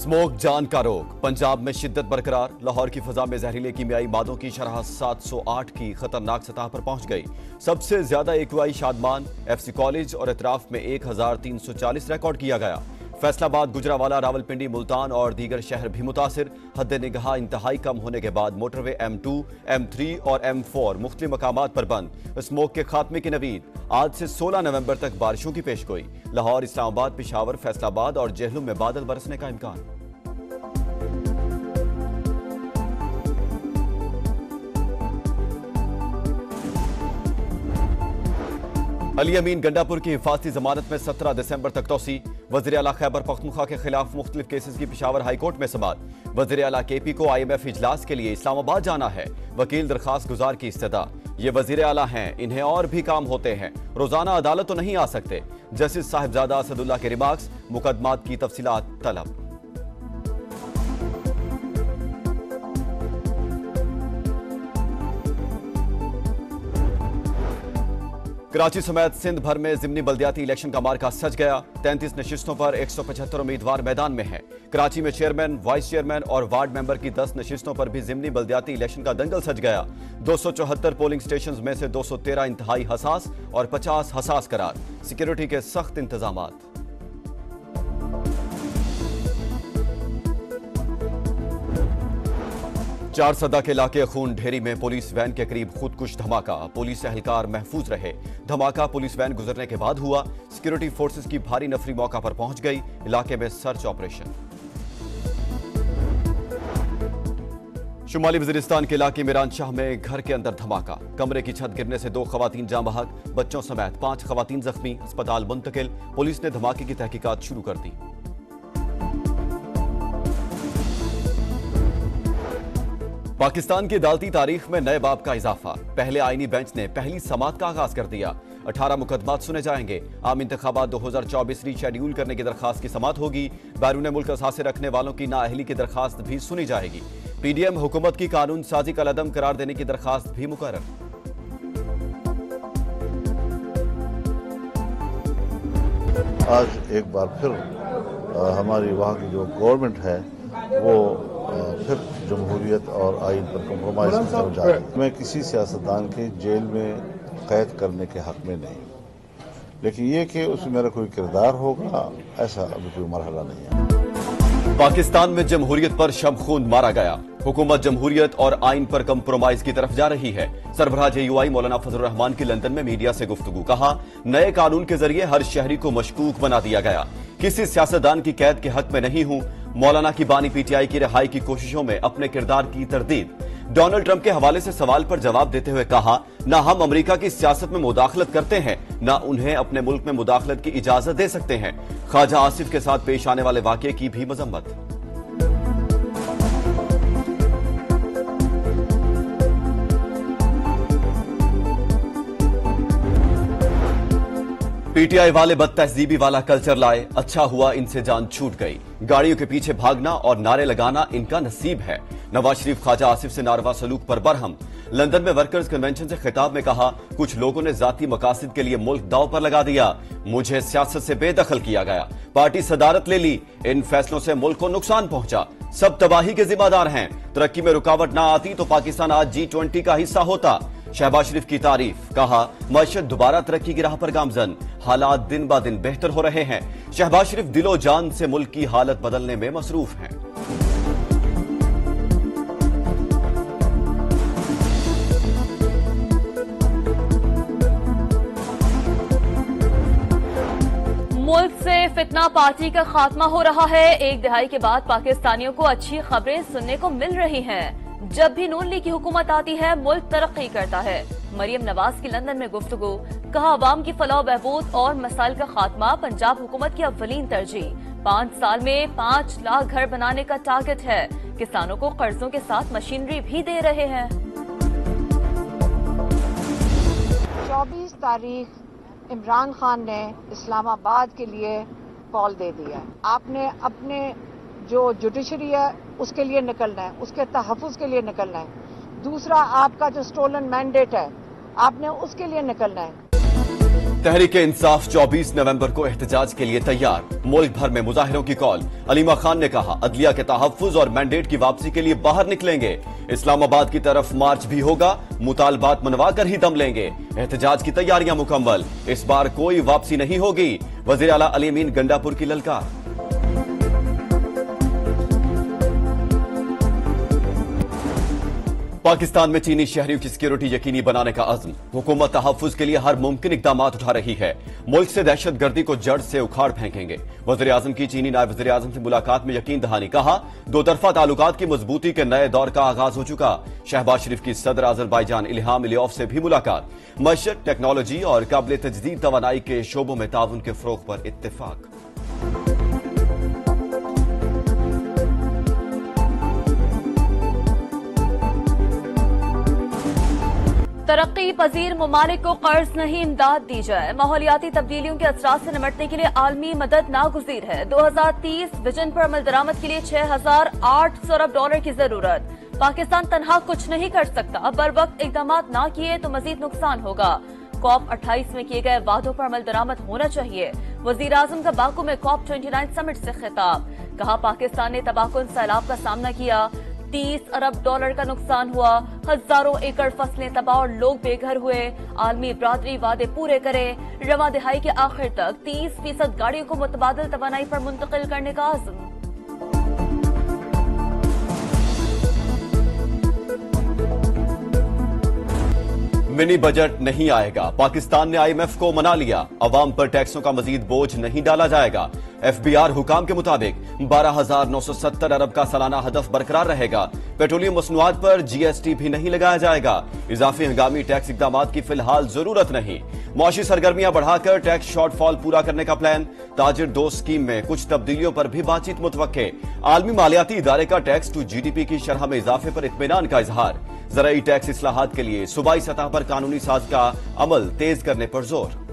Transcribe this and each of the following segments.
Smoke जान का रोग। पंजाब में शिद्दत बरकरार। लाहौर की फिजा में जहरीले कीमियाई मादों की शरह 708 की खतरनाक सतह पर पहुंच गई। सबसे ज्यादा एक्यूआई शादमान, एफसी कॉलेज और इतराफ में 1340 रिकॉर्ड किया गया। फैसलाबाद, गुजरावाला, रावलपिंडी, मुल्तान और दीगर शहर भी मुतासिर। हद निगाह इंतहाई कम होने के बाद मोटरवे M2, M3 और M4 मुख्तलिफ मकामात पर बंद। स्मोक के खात्मे की नवीद। आज से 16 नवंबर तक बारिशों की पेशगोई। लाहौर, इस्लामाबाद, पेशावर, फैसलाबाद और जेहलम में बादल बरसने का इम्कान। अली अमीन गंडापुर की हिफाजती जमानत में 17 दिसंबर तक तोसी। वज़ीर आला खैबर पख्तूनख्वा के खिलाफ मुख्तलिफ केसेस की पेशावर हाईकोर्ट में समाअत। वज़ीर आला KP को IMF इजलास के लिए इस्लामाबाद जाना है। वकील दरखास्त गुजार की इस्तदा। ये वज़ीर आला हैं, इन्हें और भी काम होते हैं, रोजाना अदालत तो नहीं आ सकते। जस्टिस साहिबजादा असदुल्ला के रिमार्क्स। मुकदमात की तफसीलात तलब। कराची समेत सिंध भर में जिमनी बल्दियाती इलेक्शन का मार्का सज गया। 33 नशिस्तों पर 175 उम्मीदवार मैदान में हैं। कराची में चेयरमैन, वाइस चेयरमैन और वार्ड मेंबर की 10 नशिस्तों पर भी जिमनी बल्दियाती इलेक्शन का दंगल सज गया। 274 पोलिंग स्टेशन में से 213 इंतहाई हसास और 50 हसास करार। सिक्योरिटी के सख्त इंतजामात। चार सदा के इलाके खून ढेरी में पुलिस वैन के करीब खुदकुश धमाका। पुलिस एहलकार महफूज रहे। धमाका पुलिस वैन गुजरने के बाद हुआ। सिक्योरिटी फोर्सेस की भारी नफरी मौका पर पहुंच गई। इलाके में सर्च ऑपरेशन। शुमाली वजीरिस्तान के इलाके मीरान शाह में घर के अंदर धमाका। कमरे की छत गिरने से 2 खवातीन जाँ बहक, बच्चों समेत 5 खवातीन जख्मी, अस्पताल मुंतकिल। पुलिस ने धमाके की तहकीकात शुरू कर दी। पाकिस्तान की अदालती तारीख में नए बाब का इजाफा। पहले आईनी बेंच ने पहली समाअत का आगाज कर दिया। 18 मुकदमात सुने जाएंगे। आम इंतखाबात 2024 रीशेड्यूल करने की दरखास्त की समाअत होगी। बैरून मुल्क असासे रखने वालों की नाअहली की दरखास्त भी सुनी जाएगी। PDM हुकूमत की कानून साजी का लदम करार देने की दरखास्त भी मुकर्रर। आज एक बार फिर हमारी वहाँ की जो गवर्नमेंट है वो फिर जमहूरियत और आइन पर कम्प्रोमाइज की तरफ जा रही है। मैं किसी सियासतदान के जेल में कैद करने के हक में नहीं, लेकिन ये कि उसमें मेरा कोई किरदार होगा, ऐसा अभी कोई मरहला नहीं है। पाकिस्तान में जमहूरियत पर शमखून मारा गया। हुकूमत जमहूरियत और आइन पर कम्प्रोमाइज की तरफ जा रही है। सरबराह JUI मौलाना फजल रहमान की लंदन में मीडिया से गुफ्तगू। कहा, नए कानून के जरिए हर शहरी को मशकूक बना दिया गया। किसी सियासतदान की कैद के हक में नहीं हूं। मौलाना की बानी PTI की रिहाई की कोशिशों में अपने किरदार की तरदीद। डोनाल्ड ट्रंप के हवाले से सवाल पर जवाब देते हुए कहा, ना हम अमेरिका की सियासत में मुदाखलत करते हैं, ना उन्हें अपने मुल्क में मुदाखलत की इजाजत दे सकते हैं। ख्वाजा आसिफ के साथ पेश आने वाले वाकये की भी मजम्मत। PTI वाले बदतहजीबी वाला कल्चर लाए। अच्छा हुआ इनसे जान छूट गई। गाड़ियों के पीछे भागना और नारे लगाना इनका नसीब है। नवाज शरीफ ख्वाजा आसिफ से नारवा सलूक पर बरहम। लंदन में वर्कर्स कन्वेंशन से खिताब में कहा, कुछ लोगों ने जाती मकासद के लिए मुल्क दांव पर लगा दिया। मुझे सियासत से बेदखल किया गया। पार्टी सदारत ले ली। इन फैसलों से मुल्क को नुकसान पहुंचा। सब तबाही के जिम्मेदार हैं। तरक्की में रुकावट ना आती तो पाकिस्तान आज G20 का हिस्सा होता। शहबाज शरीफ की तारीफ। कहा, मईशत दोबारा तरक्की की राह पर गामजन। हालात दिन ब दिन बेहतर हो रहे हैं। शहबाज शरीफ दिलो जान से मुल्क की हालत बदलने में मसरूफ हैं। मुल्क से फितना पार्टी का खात्मा हो रहा है। एक दिहाई के बाद पाकिस्तानियों को अच्छी खबरें सुनने को मिल रही हैं। जब भी नून लीग की हुकूमत आती है, मुल्क तरक्की करता है। मरियम नवाज की लंदन में गुफ्तगू। कहा, अवाम की फलाह बहबूद और मसाइल का खात्मा पंजाब हुकूमत की अव्वलीन तरजीह। 5 साल में 5 लाख घर बनाने का टारगेट है। किसानों को कर्जों के साथ मशीनरी भी दे रहे हैं। 24 तारीख इमरान खान ने इस्लामाबाद के लिए कॉल दे दिया। आपने अपने जो जुडिशरी है उसके लिए निकलना है, उसके तहफ़्फ़ुज़ के लिए निकलना है। दूसरा, आपका जो स्टोलन मैंडेट है आपने उसके लिए निकलना है। तहरीक-ए-इंसाफ 24 नवंबर को एहतजाज के लिए तैयार। मुल्क भर में मुजाहिरों की कॉल। अलीमा खान ने कहा, अदलिया के तहफ्फुज और मैंडेट की वापसी के लिए बाहर निकलेंगे। इस्लामाबाद की तरफ मार्च भी होगा। मुतालबात मनवा कर ही दम लेंगे। एहतजाज की तैयारियां मुकम्मल। इस बार कोई वापसी नहीं होगी। वजीर आला अली अमीन गंडापुर की ललकार। पाकिस्तान में चीनी शहरियों की सिक्योरिटी यकीनी बनाने का अज़्म। हुकूमत तहफ्फुज़ के लिए हर मुमकिन इक़दाम उठा रही है। मुल्क से दहशतगर्दी को जड़ से उखाड़ फेंकेंगे। वज़ीर आज़म की चीनी नायब वज़ीर आज़म से मुलाकात में यकीन दहानी। कहा, दो तरफा ताल्लुकात की मजबूती के नए दौर का आगाज हो चुका। शहबाज शरीफ की सदर अज़रबैजान इल्हाम अलियव से भी मुलाकात। मईशत, टेक्नोलॉजी और काबिल तजदीद तवानाई के शोबों में ताउन के फ़रोग़ पर इत्तेफाक। तरक्की पजीर ममालिक को कर्ज नहीं इमदाद दी जाए। माहौलियाती तब्दीलियों के असरात से निपटने के लिए आलमी मदद नागुज़ीर है। 2030 विजन पर अमल दरामद के लिए $6,800 अरब की जरूरत। पाकिस्तान तनहा कुछ नहीं कर सकता। बर वक्त इकदाम न किए तो मजीद नुकसान होगा। COP 28 में किए गए वादों पर अमल दरामद होना चाहिए। वजीर आजम का बाकू में COP 29 समिट से खिताब। कहा, पाकिस्तान ने तबाहकुन सैलाब का सामना किया। $30 अरब का नुकसान हुआ। हजारों एकड़ फसलें तबाह और लोग बेघर हुए। आलमी बरादरी वादे पूरे करे। रवा दिहाई के आखिर तक 30% गाड़ियों को मुतबादिल तवानाई पर मुंतकिल करने का आज़म। मिनी बजट नहीं आएगा। पाकिस्तान ने IMF को मना लिया। अवाम पर टैक्सों का मजीद बोझ नहीं डाला जाएगा। FBR हुकाम के मुताबिक 12,970 अरब का सालाना हदफ बरकरार रहेगा। पेट्रोलियम मसनूआत पर GST भी नहीं लगाया जाएगा। इजाफी हंगामी टैक्स इकदाम की फिलहाल जरूरत नहीं। मुआशी सरगर्मियां बढ़ाकर टैक्स शॉर्टफॉल पूरा करने का प्लान। ताजिर 2 स्कीम में कुछ तब्दीलियों पर भी बातचीत मुतवक्के। आलमी मालियाती इदारे का टैक्स टू GDP की शरह में इजाफे पर इत्मीनान का इजहार। ज़राई टैक्स इस्लाहात के लिए सूबाई सतह पर कानूनी साज का अमल तेज करने पर जोर।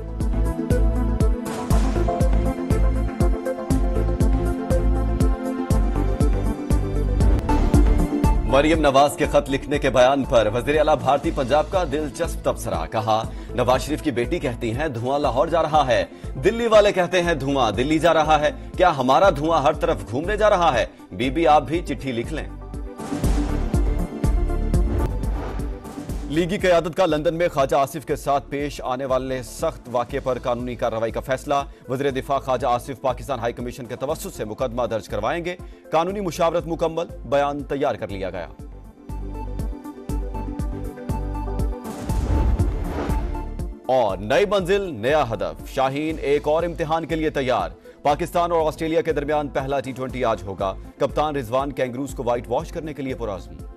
मरियम नवाज के खत लिखने के बयान पर वज़ीर आला भारतीय पंजाब का दिलचस्प तबसरा। कहा, नवाज शरीफ की बेटी कहती हैं धुआं लाहौर जा रहा है। दिल्ली वाले कहते हैं धुआं दिल्ली जा रहा है। क्या हमारा धुआं हर तरफ घूमने जा रहा है? बीबी आप भी चिट्ठी लिख लें। लीगी क़यादत का लंदन में ख्वाजा आसिफ के साथ पेश आने वाले सख्त वाक़े पर कानूनी कार्रवाई का फैसला। वज़ीर दिफा ख्वाजा आसिफ पाकिस्तान हाई कमीशन के तवस्सुत से मुकदमा दर्ज करवाएंगे। कानूनी मुशावरत मुकम्मल। बयान तैयार कर लिया गया। और नई मंजिल नया हदफ। शाहीन एक और इम्तिहान के लिए तैयार। पाकिस्तान और ऑस्ट्रेलिया के दरमियान पहला T20 आज होगा। कप्तान रिजवान कैंगरूज को व्हाइट वॉश करने के लिए पुरअज़्म।